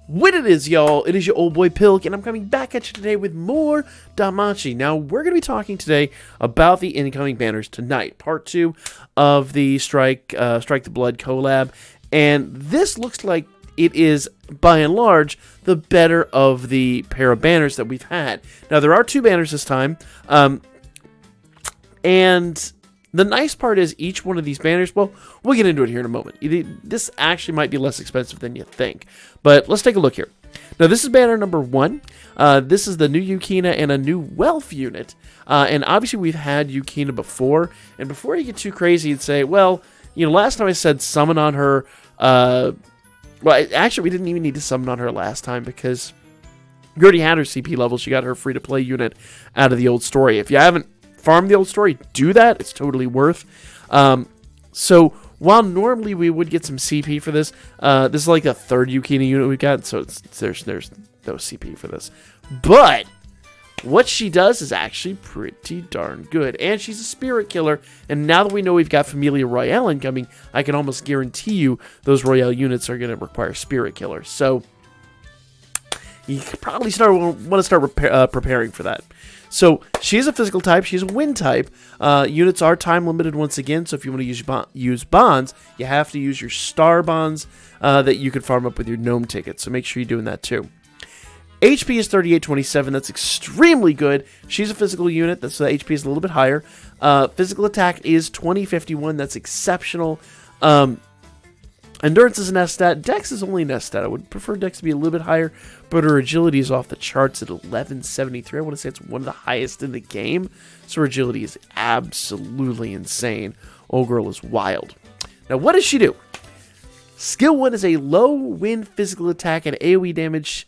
What it is, y'all, it is your old boy Pilk, and I'm coming back at you today with more Danmachi. Now, we're going to be talking today about the incoming banners tonight, part 2 of the Strike the Blood collab, and this looks like it is, by and large, the better of the pair of banners that we've had. Now, there are 2 banners this time, and the nice part is each one of these banners, well, we'll get into it here in a moment. This actually might be less expensive than you think. But let's take a look here. Now, this is banner number 1. This is the new Yukina and a new Wealth unit. And obviously, we've had Yukina before. And before you get too crazy and say, well, last time I said summon on her. Well, actually, we didn't even need to summon on her last time because we already had her CP level. She got her free-to-play unit out of the old story. If you haven't farm the old story, do that. It's totally worth. So while normally we would get some CP for this, this is like the 3rd Yukina unit we've got, so there's no CP for this. But what she does is actually pretty darn good, and she's a spirit killer. And now that we know we've got Familia Royale incoming, I can almost guarantee you those Royale units are going to require spirit killers. So you probably want to start preparing for that. So she's a physical type. She's a wind type. Units are time limited once again. So if you want to use bonds, you have to use your star bonds that you can farm up with your gnome tickets. So make sure you're doing that too. HP is 3827. That's extremely good. She's a physical unit. That's the HP is a little bit higher. Physical attack is 2051. That's exceptional. Endurance is an S stat. Dex is only an S stat. I would prefer Dex to be a little bit higher, but her agility is off the charts at 1173. I want to say it's one of the highest in the game. So her agility is absolutely insane. Old girl is wild. Now, what does she do? Skill 1 is a low wind physical attack and AoE damage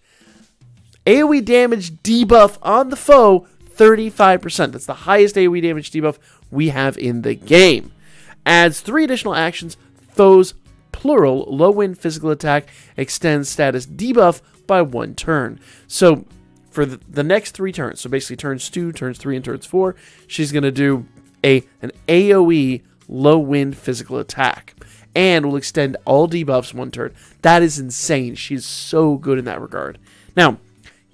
debuff on the foe, 35%. That's the highest AoE damage debuff we have in the game. Adds 3 additional actions. Foes plural, low wind physical attack, extends status debuff by 1 turn. So for the next 3 turns, so basically turns 2, turns 3, and turns 4, she's going to do an AoE low wind physical attack and will extend all debuffs 1 turn. That is insane. She's so good in that regard. Now,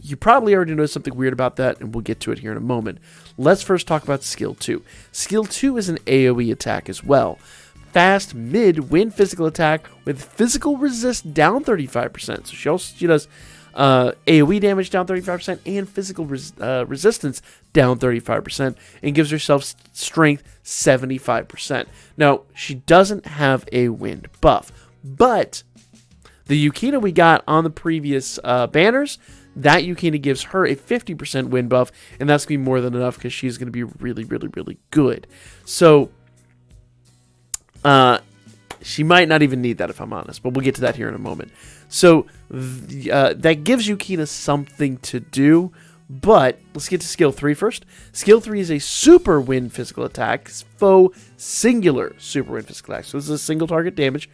you probably already know something weird about that, and we'll get to it here in a moment. Let's first talk about skill 2. Skill 2 is an AoE attack as well. Fast mid wind physical attack with physical resist down 35%. So she does AoE damage down 35% and physical resistance down 35%, and gives herself strength 75%. Now, she doesn't have a wind buff, but the Yukina we got on the previous banners, that Yukina gives her a 50% wind buff, and that's going to be more than enough because she's going to be really, really, really good. So she might not even need that if I'm honest, but we'll get to that here in a moment. So that gives Yukina something to do, but let's get to skill 3 first. Skill 3 is a super wind physical attack, foe singular super wind physical attack. So this is a single target damage,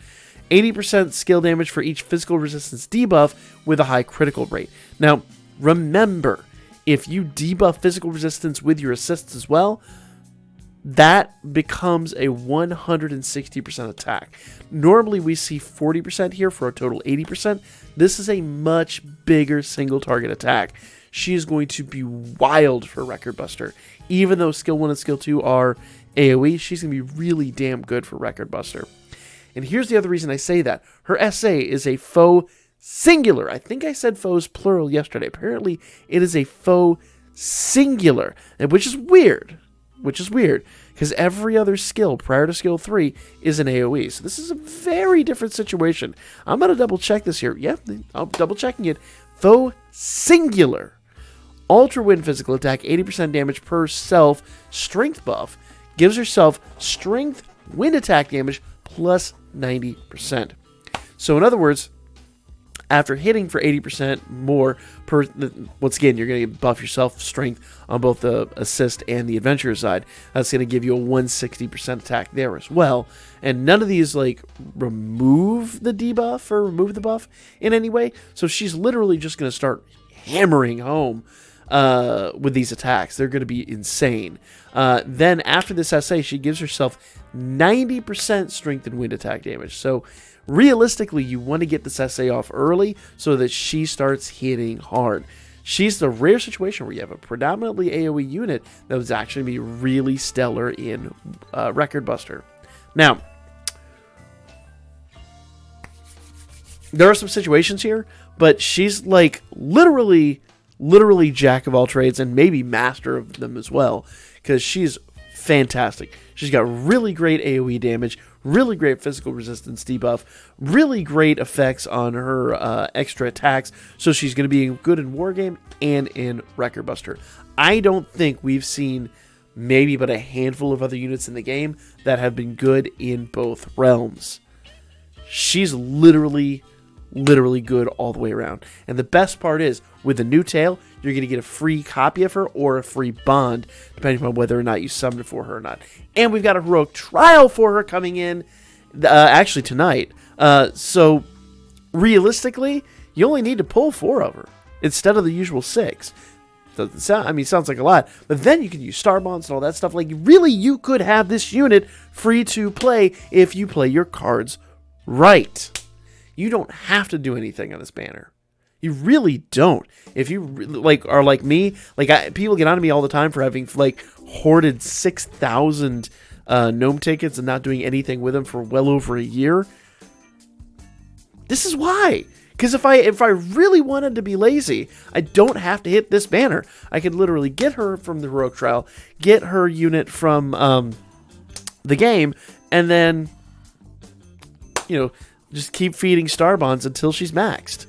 80% skill damage for each physical resistance debuff with a high critical rate. Now, remember, if you debuff physical resistance with your assists as well, that becomes a 160% attack. Normally we see 40% here for a total 80%. This is a much bigger single target attack. She is going to be wild for Record Buster. Even though skill 1 and skill 2 are AoE, she's going to be really damn good for Record Buster. And here's the other reason I say that. Her SA is a foe singular. I think I said foes plural yesterday. Apparently it is a foe singular, which is weird. Because every other skill prior to skill 3 is an AoE. So this is a very different situation. I'm going to double check this here. Yeah, I'm double checking it. Foe singular. Ultra wind physical attack, 80% damage per self. Strength buff. Gives herself strength wind attack damage plus 90%. So in other words, after hitting for 80% more per, once again, you're going to buff yourself strength on both the assist and the adventurer side. That's going to give you a 160% attack there as well. And none of these remove the debuff or remove the buff in any way. So she's literally just going to start hammering home with these attacks. They're going to be insane. Then after this essay, she gives herself 90% strength and wind attack damage. So realistically, you want to get this essay off early so that she starts hitting hard. She's the rare situation where you have a predominantly AoE unit that was actually be really stellar in Record Buster. Now, there are some situations here, but she's like literally jack of all trades and maybe master of them as well, because she's fantastic. She's got really great AoE damage, really great physical resistance debuff, really great effects on her extra attacks, so she's going to be good in Wargame and in Record Buster. I don't think we've seen maybe but a handful of other units in the game that have been good in both realms. She's literally good all the way around. And the best part is, with the new tail, you're going to get a free copy of her or a free bond, depending on whether or not you summoned for her or not. And we've got a heroic trial for her coming in, actually tonight. So, realistically, you only need to pull 4 of her instead of the usual 6. Doesn't sound, I mean, sounds like a lot, but then you can use star bonds and all that stuff. Like, really, you could have this unit free to play if you play your cards right. You don't have to do anything on this banner. You really don't. If you are like me, people get on to me all the time for having hoarded 6,000 gnome tickets and not doing anything with them for well over a year. This is why. Because if I really wanted to be lazy, I don't have to hit this banner. I could literally get her from the heroic trial, get her unit from the game, and then just keep feeding star bonds until she's maxed.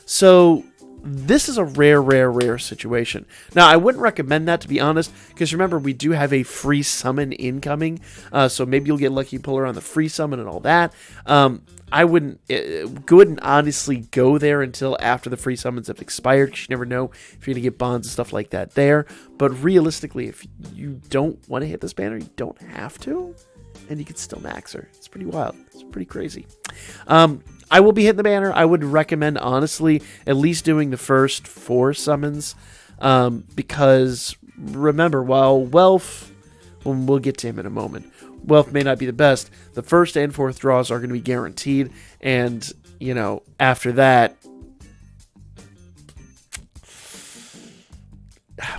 So this is a rare situation. Now, I wouldn't recommend that, to be honest, because remember, we do have a free summon incoming. So maybe you'll get lucky and pull her on the free summon and all that. I wouldn't honestly go there until after the free summons have expired, because you never know if you're going to get bonds and stuff like that there. But realistically, if you don't want to hit this banner, you don't have to. And you can still max her. It's pretty wild. It's pretty crazy. I will be hitting the banner. I would recommend, honestly, at least doing the first 4 summons. Because, remember, while Wealth, we'll get to him in a moment, Wealth may not be the best, the first and 4th draws are going to be guaranteed. And, after that,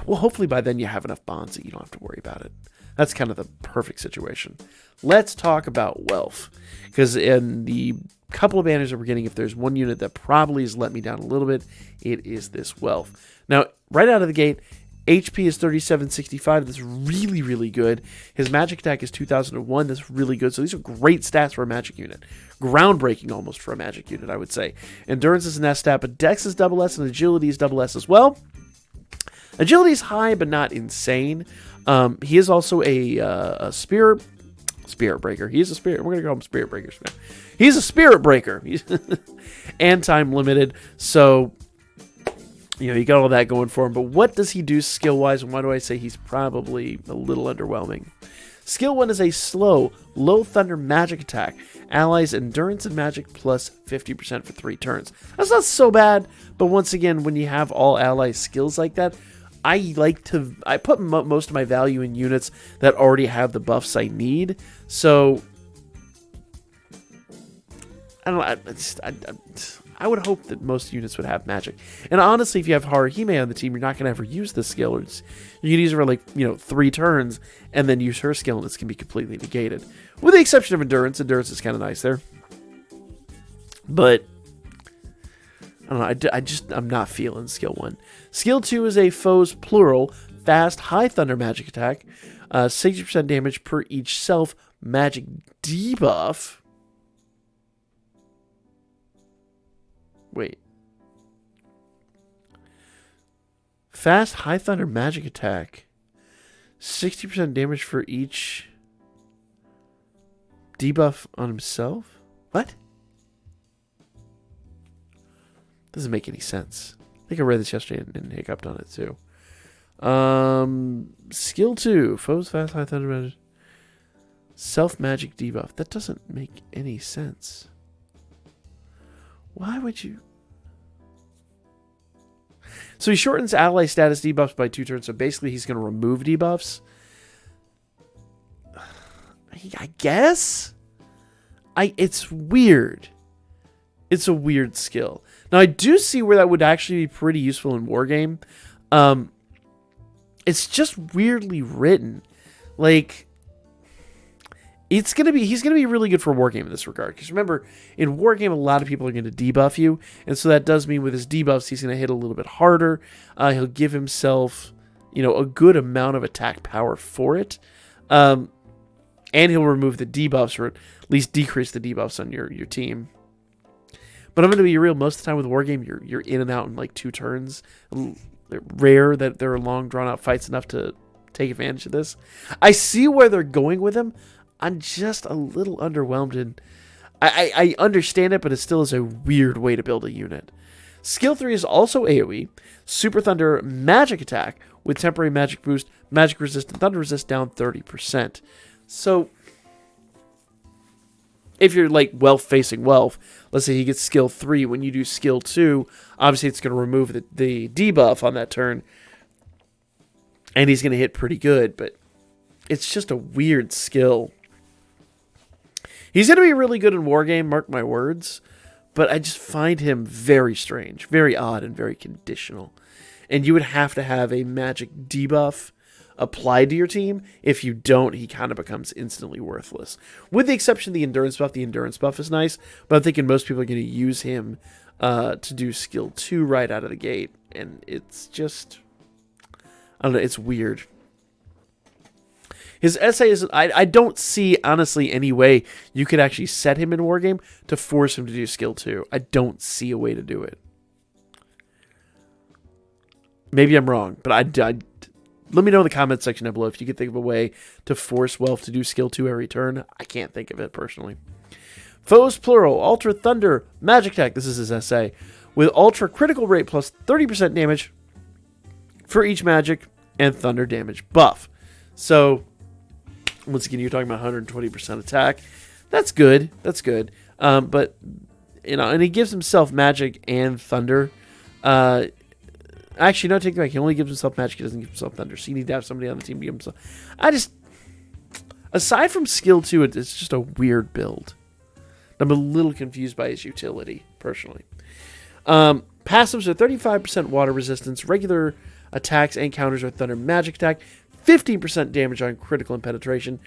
well, hopefully by then you have enough bonds that you don't have to worry about it. That's kind of the perfect situation. Let's talk about Wealth, because in the couple of banners that we're getting, if there's one unit that probably has let me down a little bit, it is this Wealth. Now, right out of the gate, HP is 3765. That's really good. His magic attack is 2001. That's really good. So these are great stats for a magic unit. Groundbreaking almost for a magic unit, I would say. Endurance is an S stat, but Dex is double S and Agility is double S as well. Agility is high, but not insane. He is also a spirit breaker. He's a spirit. We're going to call him spirit breakers now. He's a spirit breaker. And time limited. So, you got all that going for him. But what does he do skill-wise? And why do I say he's probably a little underwhelming? Skill 1 is a slow, low thunder magic attack. Allies endurance and magic plus 50% for 3 turns. That's not so bad. But once again, when you have all allies skills like that, I put most of my value in units that already have the buffs I need. So, I don't know. I would hope that most units would have magic. And honestly, if you have Haruhime on the team, you're not going to ever use this skill. You can use her for 3 turns and then use her skill, and it's going to be completely negated. With the exception of endurance. Endurance is kind of nice there. But I don't know, I'm not feeling skill 1. Skill 2 is a foe's plural, fast, high thunder magic attack. 60% damage per each self magic debuff. Wait. Fast, high thunder magic attack. 60% damage for each debuff on himself? What? Doesn't make any sense. I think I read this yesterday and hiccuped on it too. Skill 2. Foes fast, high thunder magic. Self magic debuff. That doesn't make any sense. Why would you? So he shortens ally status debuffs by 2 turns. So basically, he's going to remove debuffs. I guess. It's weird. It's a weird skill. Now, I do see where that would actually be pretty useful in Wargame. It's just weirdly written. Like, he's gonna be really good for Wargame in this regard. Because remember, in Wargame, a lot of people are going to debuff you, and so that does mean with his debuffs, he's going to hit a little bit harder. He'll give himself, a good amount of attack power for it, and he'll remove the debuffs, or at least decrease the debuffs on your team. But I'm going to be real. Most of the time with Wargame, you're in and out in like 2 turns. Rare that there are long, drawn-out fights enough to take advantage of this. I see where they're going with him. I'm just a little underwhelmed, and I understand it, but it still is a weird way to build a unit. Skill 3 is also AoE. Super Thunder magic attack with temporary magic boost, magic resist, and thunder resist down 30%. So, if you're like Welf facing Welf, let's say he gets skill 3. When you do skill 2, obviously it's going to remove the debuff on that turn, and he's going to hit pretty good, but it's just a weird skill. He's going to be really good in Wargame, mark my words, but I just find him very strange, very odd, and very conditional. And you would have to have a magic debuff applied to your team. If you don't, he kind of becomes instantly worthless. With the exception of the endurance buff is nice, but I'm thinking most people are going to use him to do skill 2 right out of the gate, and it's just, I don't know, it's weird. His essay is, I don't see, honestly, any way you could actually set him in Wargame to force him to do skill 2. I don't see a way to do it. Maybe I'm wrong, but let me know in the comments section down below if you could think of a way to force Welf to do skill 2 every turn. I can't think of it, personally. Foes Plural, Ultra Thunder, Magic Attack. This is his essay. With Ultra Critical Rate plus 30% damage for each magic and Thunder damage buff. So, once again, you're talking about 120% attack. That's good. That's good. But, and he gives himself magic and thunder. Actually, no, take it back. He only gives himself magic. He doesn't give himself thunder. So you need to have somebody on the team to give himself. Aside from skill 2, it's just a weird build. I'm a little confused by his utility, personally. Passives are 35% water resistance. Regular attacks and counters are thunder magic attack. 15% damage on critical and penetration,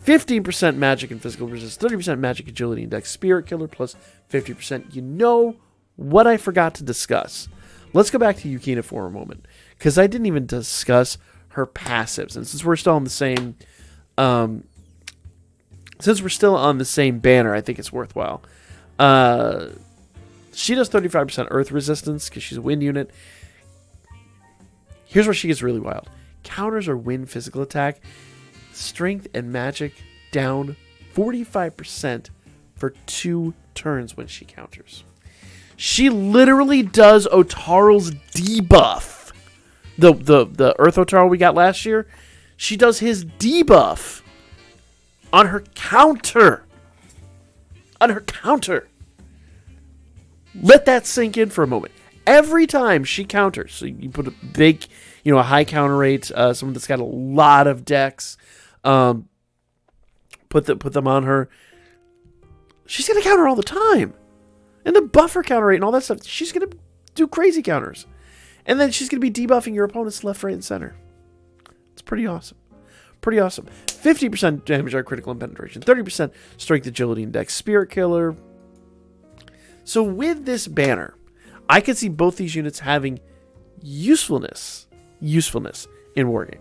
15% magic and physical resistance, 30% magic agility and dex, spirit killer plus 50%. You know what I forgot to discuss? Let's go back to Yukina for a moment, because I didn't even discuss her passives. And since we're still on the same, banner, I think it's worthwhile. She does 35% earth resistance because she's a wind unit. Here's where she gets really wild. Counters or wind physical attack, strength and magic down 45% for 2 turns when she counters. She literally does Otarl's debuff. The Earth Otarl we got last year, she does his debuff on her counter. On her counter. Let that sink in for a moment. Every time she counters, so you put a big, a high counter rate, someone that's got a lot of decks, put them on her. She's going to counter all the time. And the buffer counter rate and all that stuff, she's going to do crazy counters. And then she's going to be debuffing your opponents left, right, and center. It's pretty awesome. Pretty awesome. 50% damage on critical and penetration, 30% strength, agility, and dex, spirit killer. So with this banner, I could see both these units having usefulness in Wargame.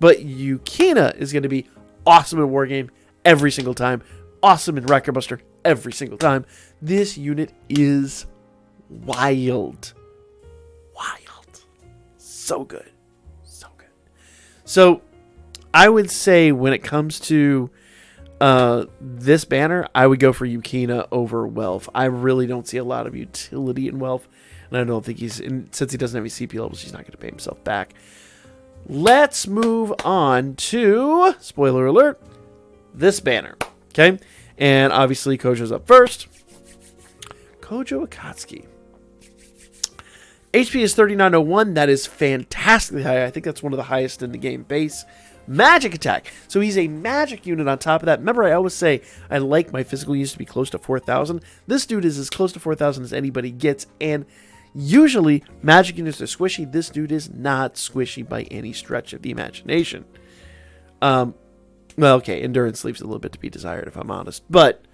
But Yukina is going to be awesome in Wargame every single time. Awesome in Record Buster every single time. This unit is wild. Wild. So good. So good. So I would say when it comes to this banner, I would go for Yukina over Welf. I really don't see a lot of utility in Welf. And I don't think since he doesn't have any CP levels, he's not going to pay himself back. Let's move on to, spoiler alert, this banner. Okay? And obviously, Kojo's up first. Kojo Akatsuki. HP is 3901. That is fantastically high. I think that's one of the highest in the game base. Magic attack. So he's a magic unit on top of that. Remember, I always say I like my physical units to be close to 4,000. This dude is as close to 4,000 as anybody gets. And usually, magic units are squishy. This dude is not squishy by any stretch of the imagination. Well, okay, endurance leaves a little bit to be desired, if I'm honest. But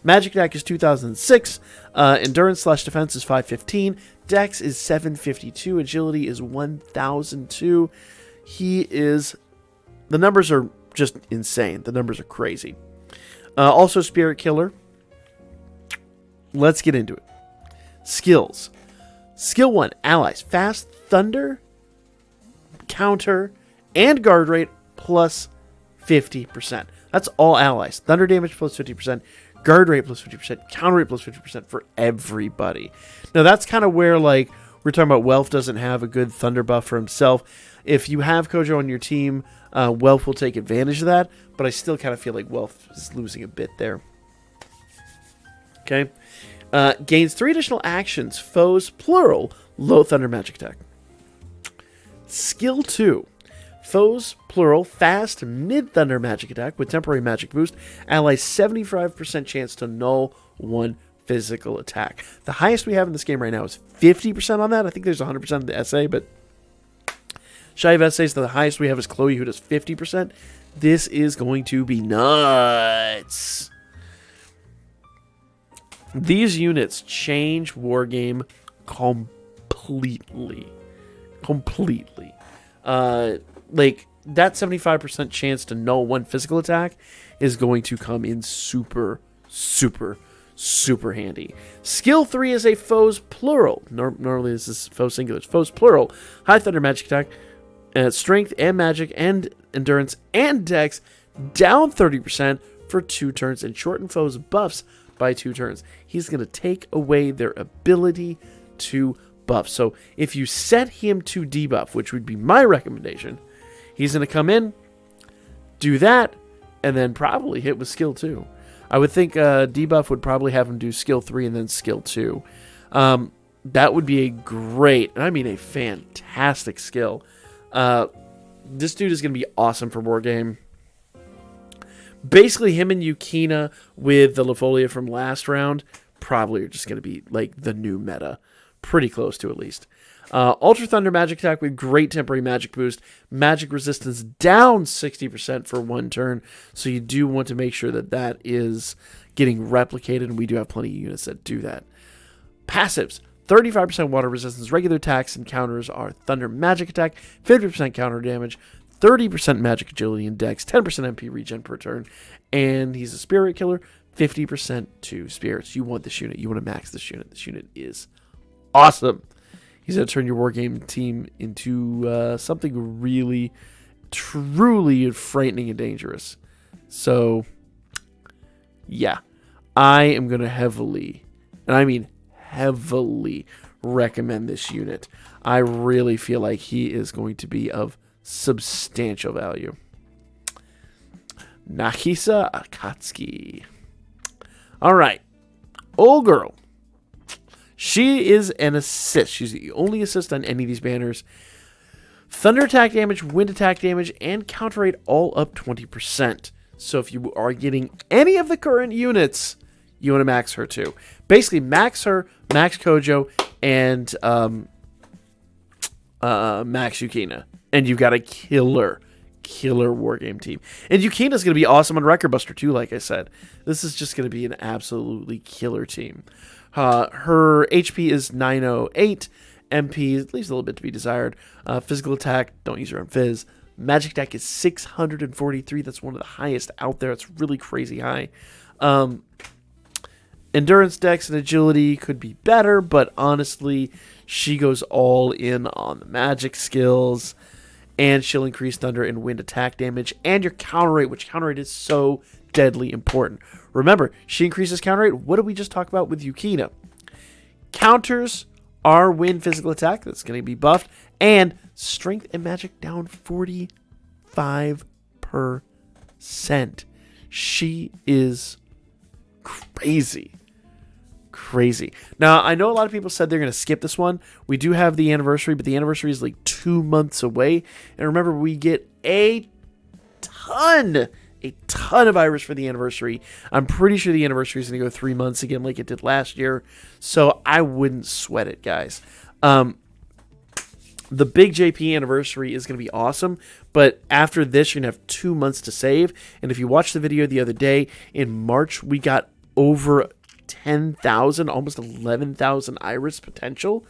magic attack is 2006. Endurance/defense is 515. Dex is 752. Agility is 1002. He is... The numbers are just insane. The numbers are crazy. Also, Spirit Killer. Let's get into it. Skills. Skill 1, Allies. Fast, Thunder, Counter, and Guard Rate plus 50%. That's all allies. Thunder damage plus 50%. Guard rate plus 50%, counter rate plus 50% for everybody. Now, that's kind of where, like, we're talking about Welf doesn't have a good thunder buff for himself. If you have Kojo on your team, Welf will take advantage of that, but I still kind of feel like Welf is losing a bit there. Okay. Gains 3 additional actions, foes, plural, low thunder magic attack. Skill 2. Foes, plural, fast, mid-thunder magic attack with temporary magic boost. Allies 75% chance to null 1 physical attack. The highest we have in this game right now is 50% on that. I think there's 100% of the SA, but shy of essays, the highest we have is Chloe, who does 50%. This is going to be nuts. These units change Wargame completely. Completely. Like, that 75% chance to null 1 physical attack is going to come in super, super, super handy. Skill 3 is a foes plural. Normally this is foes singular. It's foes plural. High thunder magic attack. Strength and magic and endurance and dex down 30% for 2 turns and shorten foes buffs by 2 turns. He's going to take away their ability to buff. So if you set him to debuff, which would be my recommendation, he's going to come in, do that, and then probably hit with skill 2. I would think debuff would probably have him do skill 3 and then skill 2. That would be a great, and I mean a fantastic skill. This dude is going to be awesome for Wargame. Basically, him and Yukina with the Lefolia from last round probably are just going to be like the new meta. Pretty close to, at least. Ultra Thunder Magic Attack with great temporary magic boost. Magic resistance down 60% for 1 turn. So you do want to make sure that that is getting replicated, and we do have plenty of units that do that. Passives. 35% water resistance. Regular attacks and counters are Thunder Magic Attack, 50% counter damage, 30% magic agility and dex, 10% MP regen per turn. And he's a Spirit Killer, 50% to spirits. You want this unit. You want to max this unit. This unit is awesome. He's going to turn your Wargame team into something really, truly frightening and dangerous. So, yeah. I am going to heavily, and I mean heavily, recommend this unit. I really feel like he is going to be of substantial value. Kojo Akatsuki. All right. Old girl. She is an assist. She's the only assist on any of these banners. Thunder attack damage, wind attack damage, and counter rate all up 20%. So if you are getting any of the current units, you want to max her too. Basically, max her, max Kojo, and max Yukina. And you've got a killer Wargame team. And Yukina's going to be awesome on Record Buster too, like I said. This is just going to be an absolutely killer team. Her HP is 908. MP leaves a little bit to be desired. Physical attack, don't use her on Fizz. Magic attack is 643. That's one of the highest out there. It's really crazy high. Endurance, dex, and agility could be better, but honestly, she goes all in on the magic skills. And she'll increase thunder and wind attack damage and your counter rate, which counter rate is so deadly important. Remember, she increases counter rate. What did we just talk about with Yukina? Counters are wind physical attack. That's going to be buffed. And strength and magic down 45%. She is crazy. crazy. Now, I know a lot of people said they're going to skip this one. We do have the anniversary, but the anniversary is like 2 months away. And remember, we get a ton of Iris for the anniversary. I'm pretty sure the anniversary is going to go 3 months again like it did last year. So I wouldn't sweat it, guys. The big JP anniversary is going to be awesome, but after this, you're going to have 2 months to save. And if you watched the video the other day, in March, we got over 10,000, almost 11,000 Iris potential.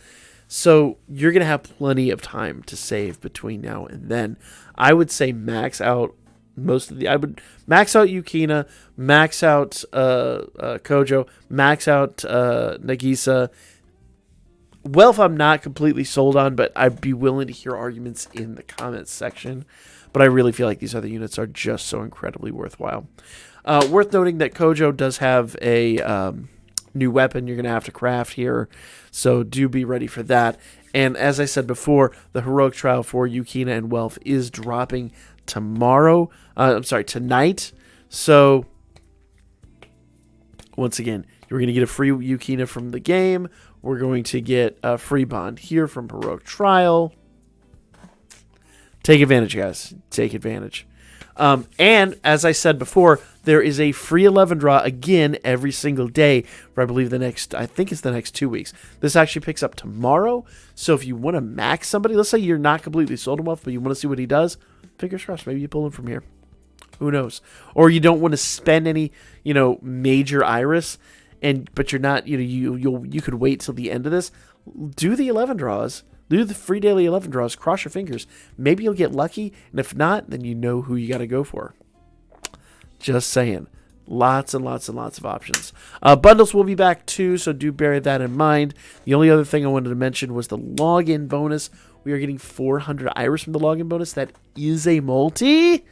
So you're going to have plenty of time to save between now and then. I would say max out I would max out Yukina, max out Kojo, max out Nagisa. Wealth I'm not completely sold on, but I'd be willing to hear arguments in the comments section. But I really feel like these other units are just so incredibly worthwhile. Worth noting that Kojo does have a new weapon you're going to have to craft here, so do be ready for that. And as I said before, the Heroic Trial for Yukina and Wealth is dropping tonight. So, once again, you're going to get a free Yukina from the game. We're going to get a free bond here from Heroic Trial. Take advantage, guys. Take advantage. And as I said before, there is a free 11 draw again every single day for I think it's the next 2 weeks. This actually picks up tomorrow. So if you want to max somebody, let's say you're not completely sold him off, but you want to see what he does, fingers crossed, maybe you pull him from here. Who knows? Or you don't want to spend any, major Iris, but you're not, you could wait till the end of this. Do the 11 draws. Do the free daily 11 draws. Cross your fingers. Maybe you'll get lucky, and if not, then you know who you got to go for. Just saying. Lots and lots and lots of options. Bundles will be back too, so do bear that in mind. The only other thing I wanted to mention was the login bonus. We are getting 400 Iris from the login bonus. That is a multi.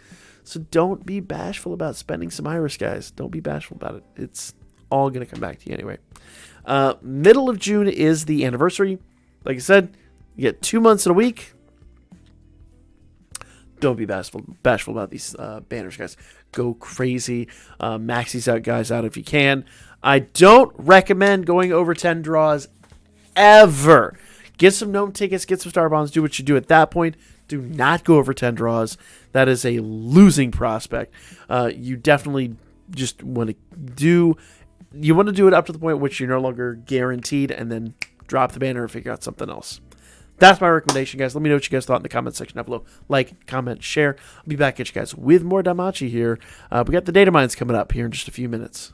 So don't be bashful about spending some Iris, guys. Don't be bashful about it. It's all going to come back to you anyway. Middle of June is the anniversary. Like I said, you get 2 months in a week. Don't be bashful about these banners, guys. Go crazy. Max these guys out if you can. I don't recommend going over 10 draws ever. Get some gnome tickets, get some star bonds, do what you do at that point. Do not go over 10 draws. That is a losing prospect. You definitely just want to do it up to the point at which you're no longer guaranteed, and then drop the banner and figure out something else. That's my recommendation, guys. Let me know what you guys thought in the comment section down below. Like, comment, share. I'll be back at you guys with more Danmachi here. We got the data mines coming up here in just a few minutes.